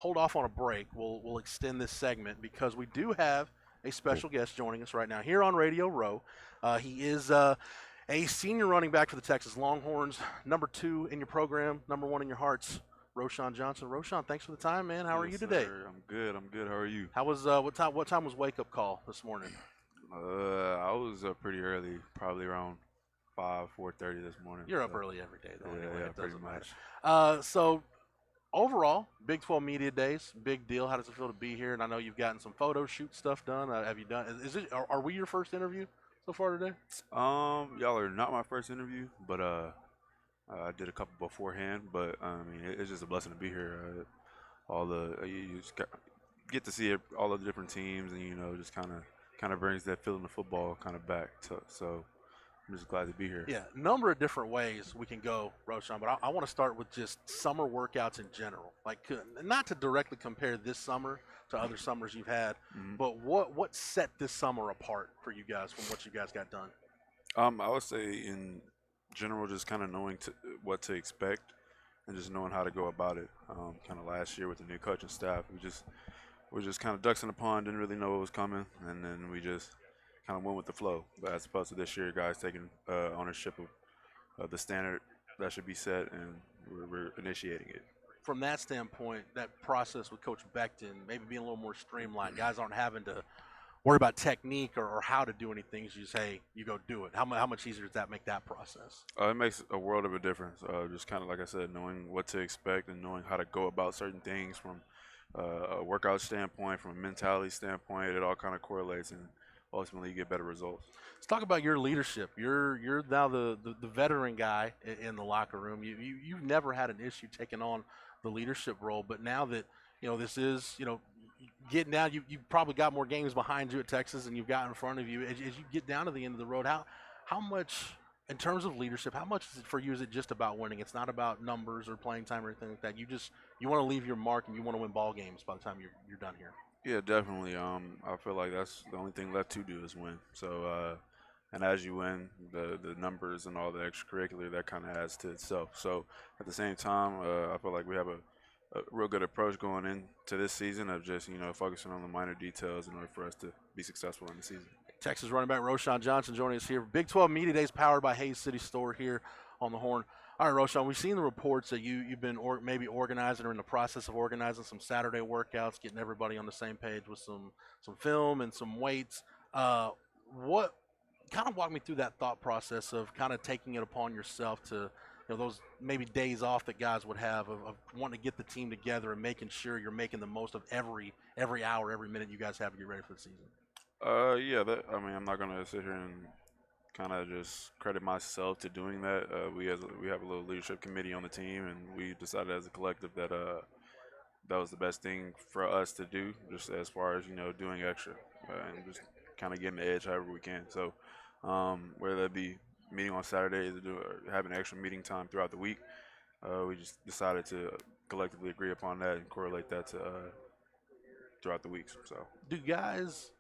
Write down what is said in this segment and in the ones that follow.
hold off on a break. We'll extend this segment because we do have a special guest joining us right now here on Radio Row. He is a senior running back for the Texas Longhorns, number 2 in your program, number 1 in your hearts. Roschon Johnson. Roschon, thanks for the time, man. How are Yes, you today? sir. I'm good. I'm good. How are you? How was what time was wake up call this morning? I was up pretty early, probably around 4:30 this morning. You're up so, early every day though. Yeah, Anyway, yeah, it pretty doesn't matter. much. So overall, Big 12 Media Days, big deal. How does it feel to be here? And I know you've gotten some photo shoot stuff done. Have you done? Is it? Are we your first interview so far today? Y'all are not my first interview, but I did a couple beforehand. But I mean, it's just a blessing to be here. All the you just get to see all of the different teams, and just kind of brings that feeling of football kind of back. So I'm just glad to be here. Yeah, number of different ways we can go, Roshan, but I want to start with just summer workouts in general. Like, not to directly compare this summer to other summers you've had, Mhm. but what set this summer apart for you guys from what you guys got done? I would say in general, just kind of knowing what to expect and just knowing how to go about it. Kind of last year with the new coaching staff, we just kind of ducks in the pond, didn't really know what was coming, and then we just kind of went with the flow. But as opposed to this year, guys taking ownership of the standard that should be set, and we're initiating it. From that standpoint, that process with Coach Beckton maybe being a little more streamlined. Guys aren't having to worry about technique or how to do anything. You just, hey, you go do it. How much easier does that make that process? It makes a world of a difference. Just kind of like I said, knowing what to expect and knowing how to go about certain things from a workout standpoint, from a mentality standpoint, it all kind of correlates and ultimately you get better results. Let's talk about your leadership. You're now the veteran guy in the locker room. You've never had an issue taking on the leadership role, but now that this is getting down, you've probably got more games behind you at Texas than you've got in front of you. As you get down to the end of the road, how much in terms of leadership, how much is it for you? Is it just about winning? It's not about numbers or playing time or anything like that. You want to leave your mark and you want to win ball games by the time you're done here. Yeah, definitely. I feel like that's the only thing left to do is win. So, and as you win, the numbers and all the extracurricular that kind of adds to itself. So, at the same time, I feel like we have a real good approach going into this season of just focusing on the minor details in order for us to be successful in the season. Texas running back Roschon Johnson joining us here. Big 12 Media Days powered by Hayes City Store here on the Horn. All right, Roschon, we've seen the reports that you've been maybe organizing or in the process of organizing some Saturday workouts, getting everybody on the same page with some film and some weights. What kind of walk me through that thought process of kind of taking it upon yourself to those maybe days off that guys would have of wanting to get the team together and making sure you're making the most of every hour, every minute you guys have to get ready for the season. Yeah. I mean, I'm not gonna sit here and kind of just credit myself to doing that. We have a little leadership committee on the team, and we decided as a collective that that was the best thing for us to do, just as far as doing extra and just kind of getting the edge however we can. So whether that be meeting on Saturdays or having extra meeting time throughout the week, we just decided to collectively agree upon that and correlate that to throughout the weeks. So Do guys,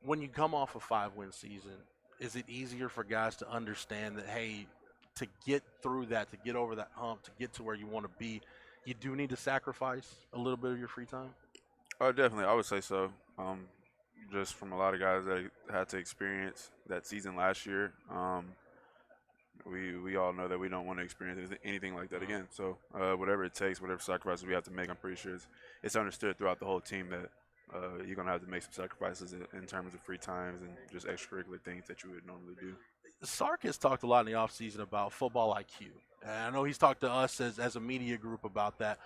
when you come off a 5-win season, is it easier for guys to understand that, hey, to get through that, to get over that hump, to get to where you want to be, you do need to sacrifice a little bit of your free time? definitely, I would say so. Just from a lot of guys that had to experience that season last year. We all know that we don't want to experience anything like that again. So whatever it takes, whatever sacrifices we have to make, I'm pretty sure it's understood throughout the whole team that you're gonna have to make some sacrifices in terms of free times and just extracurricular things that you would normally do. Sark has talked a lot in the offseason about football IQ. And I know he's talked to us as a media group about that.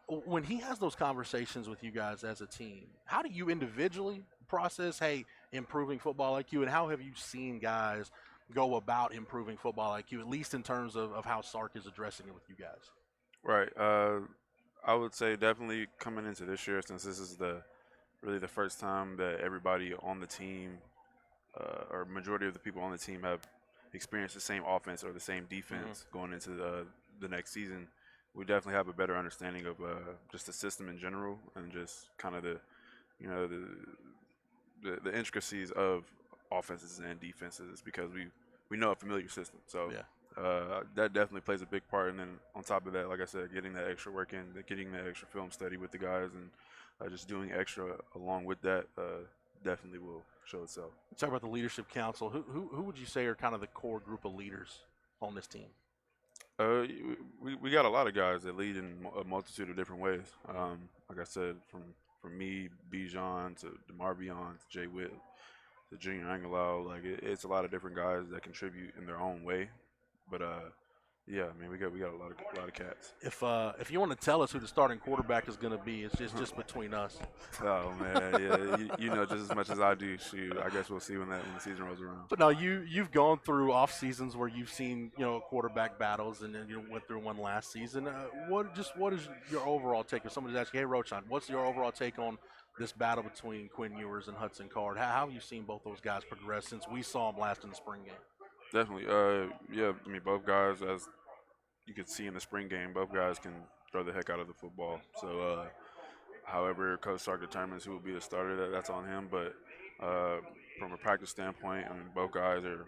When he has those conversations with you guys as a team, how do you individually process, hey, improving football IQ, and how have you seen guys go about improving football IQ, at least in terms of how Sark is addressing it with you guys? Right. I would say definitely coming into this year, since this is the really the first time that everybody on the team or majority of the people on the team have experienced the same offense or the same defense going into the next season. We definitely have a better understanding of just the system in general and just kind of the you know the intricacies of offenses and defenses because we know a familiar system. So Yeah. that definitely plays a big part. And then on top of that, like I said, getting that extra work in, getting that extra film study with the guys, and just doing extra along with that definitely will show itself. Talk about the leadership council. Who would you say are kind of the core group of leaders on this team? We got a lot of guys that lead in a multitude of different ways. Like I said, from me, Bijan to Demarvion to Jay Witt to Junior Angelau, like it's a lot of different guys that contribute in their own way. But yeah, I mean we got a lot of cats. If you want to tell us who the starting quarterback is going to be, it's just between us. Oh man, yeah, you know just as much as I do. Shoot, I guess we'll see when the season rolls around. But no, you've gone through off seasons where you've seen quarterback battles, and then you went through one last season. What is your overall take? If somebody's asking, hey Roschon, what's your overall take on this battle between Quinn Ewers and Hudson Card? How have you seen both those guys progress since we saw them last in the spring game? Definitely. Yeah, I mean both guys, as you could see in the spring game, both guys can throw the heck out of the football. So however Coach Sark determines who will be the starter, that's on him. But from a practice standpoint, I mean both guys are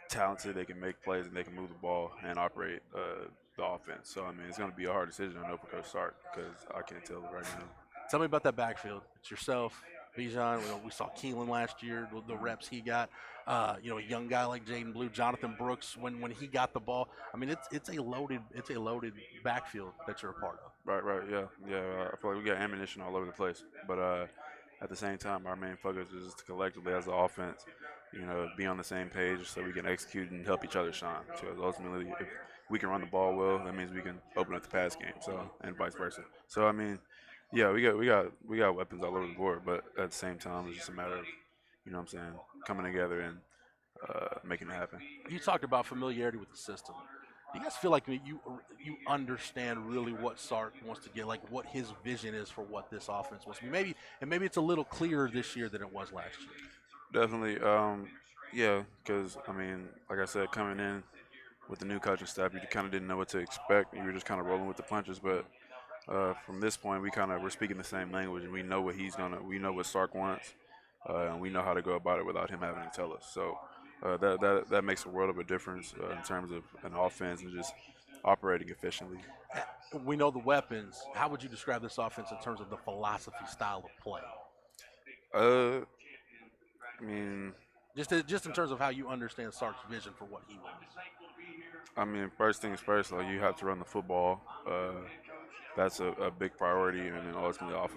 talented. They can make plays and they can move the ball and operate the offense. So I mean it's going to be a hard decision, I know, for Coach Sark because I can't tell right now. Tell me about that backfield. It's yourself, Bijan. We saw Keelan last year, the reps he got. A young guy like Jaden Blue, Jonathan Brooks. When he got the ball, I mean, it's a loaded backfield that you're a part of. Right, yeah. I feel like we got ammunition all over the place, but at the same time, our main focus is to collectively as the offense, be on the same page so we can execute and help each other shine. Because ultimately, if we can run the ball well, that means we can open up the pass game. So and vice versa. So I mean, yeah, we got weapons all over the board, but at the same time, it's just a matter of, what I'm saying, coming together and making it happen. You talked about familiarity with the system. Do you guys feel like you understand really what Sark wants to get, like what his vision is for what this offense wants to be? Maybe it's a little clearer this year than it was last year. Definitely, yeah, because I mean, like I said, coming in with the new coaching staff, you kind of didn't know what to expect. You were just kind of rolling with the punches, but from this point, we're speaking the same language, and we know we know what Sark wants, and we know how to go about it without him having to tell us. So that makes a world of a difference in terms of an offense and just operating efficiently. We know the weapons. How would you describe this offense in terms of the philosophy, style of play? I mean, just in terms of how you understand Sark's vision for what he wants. I mean, first things first, like you have to run the football. That's a big priority, and then ultimately off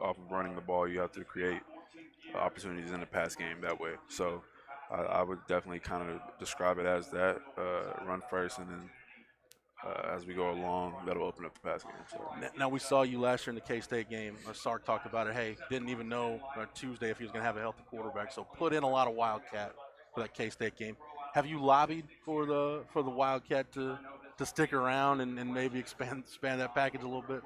of running the ball, you have to create opportunities in the pass game that way. So I would definitely kind of describe it as that, run first, and then as we go along, that'll open up the pass game. So. Now we saw you last year in the K-State game. Sark talked about it. Hey, didn't even know Tuesday if he was going to have a healthy quarterback. So put in a lot of Wildcat for that K-State game. Have you lobbied for the Wildcat to stick around and maybe expand that package a little bit?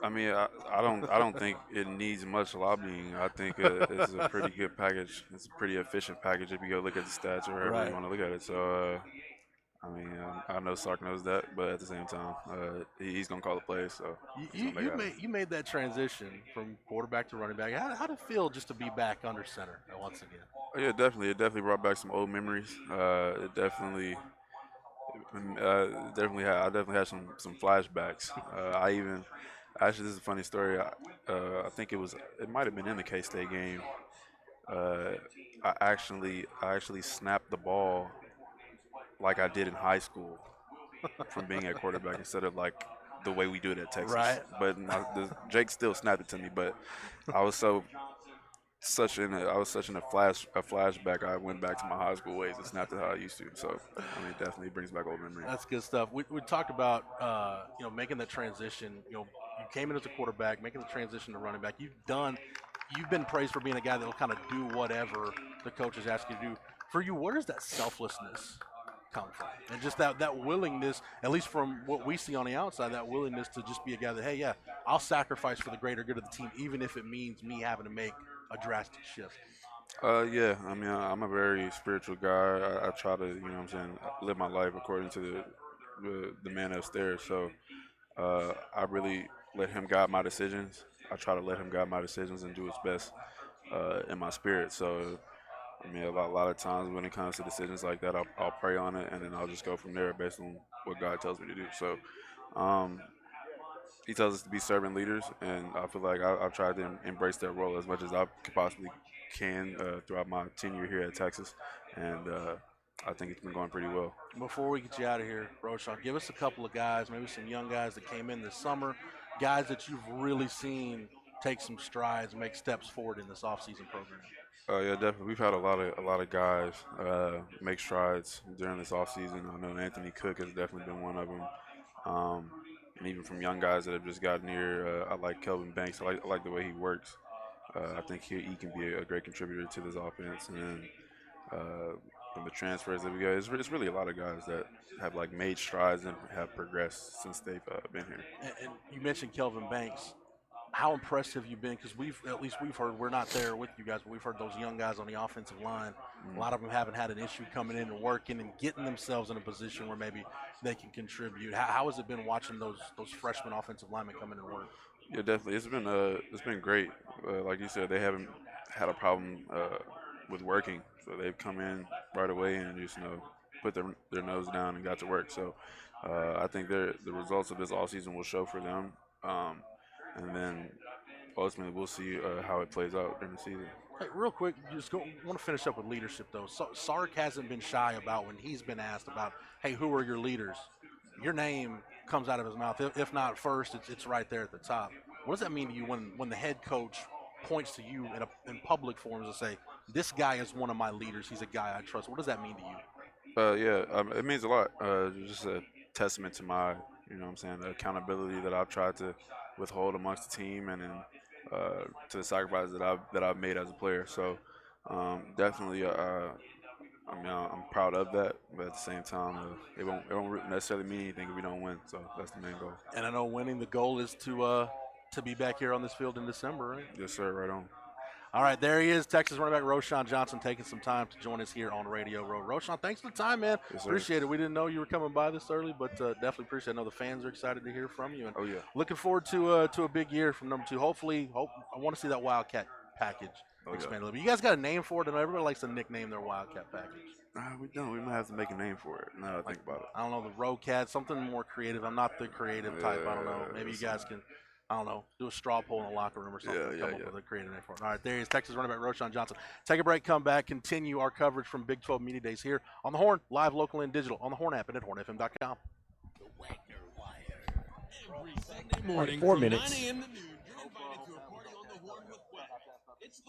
I mean, I don't think it needs much lobbying. I think it's a pretty good package. It's a pretty efficient package if you go look at the stats or however you want to look at it. So, I mean, I know Sark knows that, but at the same time, he's gonna call the plays. So you made that transition from quarterback to running back. How did it feel just to be back under center once again? Oh, yeah, definitely. It definitely brought back some old memories. It definitely. I definitely had some flashbacks. Actually, this is a funny story. I think it might have been in the K-State game. I actually snapped the ball like I did in high school from being at quarterback instead of like the way we do it at Texas. Right. But Jake still snapped it to me. But I was such in a flashback. I went back to my high school ways and snapped it how I used to. So I mean, it definitely brings back old memories. That's good stuff. We talked about making the transition. You came in as a quarterback, making the transition to running back. You've been praised for being a guy that will kind of do whatever the coaches ask you to do. For you, where does that selflessness come from? And just that willingness, at least from what we see on the outside, that willingness to just be a guy that, hey, yeah, I'll sacrifice for the greater good of the team, even if it means me having to make a drastic shift. Yeah, I mean, I'm a very spiritual guy. I try to, live my life according to the man upstairs. So I really let him guide my decisions. I try to let him guide my decisions and do his best in my spirit. So I mean, a lot of times when it comes to decisions like that, I'll pray on it, and then I'll just go from there based on what God tells me to do. So, um, He tells us to be servant leaders, and I feel like I've tried to embrace that role as much as I could possibly can throughout my tenure here at Texas, and I think it's been going pretty well. Before we get you out of here, Roschon, give us a couple of guys, maybe some young guys that came in this summer, guys that you've really seen take some strides, make steps forward in this offseason program. Yeah, definitely. We've had a lot of guys make strides during this offseason. I know Anthony Cook has definitely been one of them. Um, and even from young guys that have just gotten here, I like Kelvin Banks. I like the way he works. I think he can be a great contributor to this offense. And then from the transfers that we got, it's really a lot of guys that have like made strides and have progressed since they've been here. And you mentioned Kelvin Banks. How impressed have you been? Because we've heard, we're not there with you guys, but we've heard those young guys on the offensive line. A lot of them haven't had an issue coming in and working and getting themselves in a position where maybe they can contribute. How has it been watching those freshman offensive linemen come in and work? Yeah, definitely. It's been great. Like you said, they haven't had a problem with working, so they've come in right away and just put their nose down and got to work. So I think the results of this all season will show for them, and then ultimately we'll see how it plays out during the season. Hey, real quick, want to finish up with leadership though. Sark hasn't been shy about when he's been asked about, hey, who are your leaders? Your name comes out of his mouth. If not first, it's right there at the top. What does that mean to you when the head coach points to you in public forums and say, this guy is one of my leaders. He's a guy I trust. What does that mean to you? It means a lot. Just a testament to my, what I'm saying, the accountability that I've tried to withhold amongst the team, and then to the sacrifices that I've made as a player. So definitely, I'm proud of that. But at the same time, it won't necessarily mean anything if we don't win. So that's the main goal. And I know winning, the goal is to be back here on this field in December, right? Yes, sir. Right on. All right, there he is, Texas running back Roschon Johnson, taking some time to join us here on Radio Row. Roschon, thanks for the time, man. Yes, sir. Appreciate it. We didn't know you were coming by this early, but definitely appreciate it. I know the fans are excited to hear from you. And Oh, yeah. looking forward to a big year from number 2. Hopefully, I want to see that Wildcat package expand a little bit. You guys got a name for it? I know everybody likes to nickname their Wildcat package. We don't. We might have to make a name for it. Now that I think about it. I don't know, the Rocat, something more creative. I'm not the creative type. I don't know. Maybe you guys can, I don't know, do a straw poll in the locker room or something. Come up with a creative name for it. All right, there he is, Texas running back Roschon Johnson. Take a break, come back, continue our coverage from Big 12 Media Days here on the Horn, live, local, and digital, on the Horn app and at hornfm.com. The Wagner Wire. Every Sunday morning, 4 from minutes. 9 a.m. to noon, you're invited to a party on the Horn with Quinn. It's the